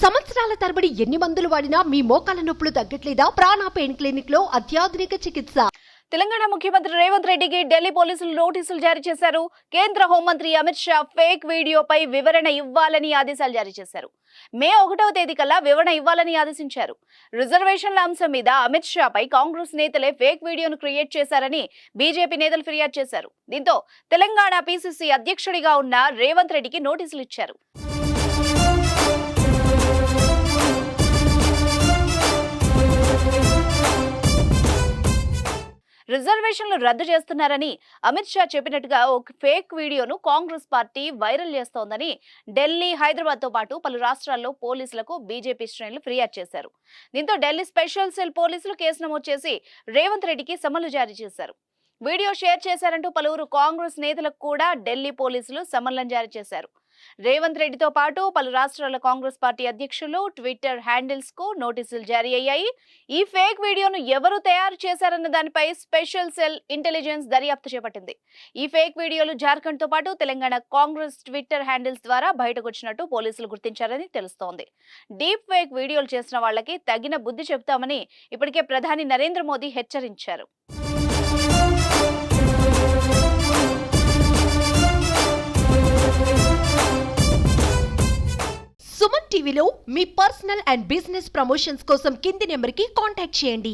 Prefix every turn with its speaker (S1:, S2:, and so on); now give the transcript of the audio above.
S1: సంవత్సరాల తరబడి ఎన్ని మందులు వాడినా మీ మోకాల నొప్పులు తగ్గట్లేదా? ప్రాణ పెయిన్ క్లినిక్ లో అత్యాధునిక చికిత్స.
S2: తెలంగాణ ముఖ్యమంత్రి రేవంత్ రెడ్డికి ఢిల్లీ పోలీసులు నోటీసులు జారీ చేశారు. కేంద్ర హోంమంత్రి అమిత్ షా ఫేక్ వీడియోపై వివరణ ఇవ్వాలని ఆదేశాలు జారీ చేశారు. మే 1వ తేదీ కల్లా వివరణ ఇవ్వాలని ఆదేశించారు. రిజర్వేషన్ల అంశం మీద అమిత్ షాపై కాంగ్రెస్ నేతలే ఫేక్ వీడియోను క్రియేట్ చేశారని బీజేపీ నేతలు ఫిర్యాదు చేశారు. దీంతో తెలంగాణ పీసీసీ అధ్యక్షుడిగా ఉన్న రేవంత్ రెడ్డికి నోటీసులు ఇచ్చారు. రిజర్వేషన్లు రద్దు చేస్తున్నారని అమిత్ షా చెప్పినట్టుగా ఒక ఫేక్ వీడియోను కాంగ్రెస్ పార్టీ వైరల్ చేస్తోందని ఢిల్లీ, హైదరాబాద్ తో పాటు పలు రాష్ట్రాల్లో పోలీసులకు బీజేపీ శ్రేణులు ఫిర్యాదు చేశారు. దీంతో ఢిల్లీ స్పెషల్ సెల్ పోలీసులు కేసు నమోదు చేసి రేవంత్ రెడ్డికి సమన్లు జారీ చేశారు. వీడియో షేర్ చేశారంటూ పలువురు కాంగ్రెస్ నేతలకు కూడా ఢిల్లీ పోలీసులు సమన్లను జారీ చేశారు. రేవంత్ రెడ్డితో పాటు పలు రాష్ట్రాల కాంగ్రెస్ పార్టీ అధ్యక్షులు ట్విట్టర్ హ్యాండిల్స్ కు నోటీసులు జారీ అయ్యాయి. ఈ ఫేక్ వీడియోను ఎవరు తయారు చేశారన్న దానిపై స్పెషల్ సెల్ ఇంటెలిజెన్స్ దర్యాప్తు చేపట్టింది. ఈ ఫేక్ వీడియోలు జార్ఖండ్ తో పాటు తెలంగాణ కాంగ్రెస్ ట్విట్టర్ హ్యాండిల్స్ ద్వారా బయటకు వచ్చినట్టు పోలీసులు గుర్తించారని తెలుస్తోంది. డీప్ ఫేక్ వీడియోలు చేసిన వాళ్ళకి తగిన బుద్ధి చెబుతామని ఇప్పటికే ప్రధాని నరేంద్ర మోదీ హెచ్చరించారు.
S1: సుమన్ టీవీలో మీ పర్సనల్ అండ్ బిజినెస్ ప్రమోషన్స్ కోసం కింది నెంబర్కి కాంటాక్ట్ చేయండి.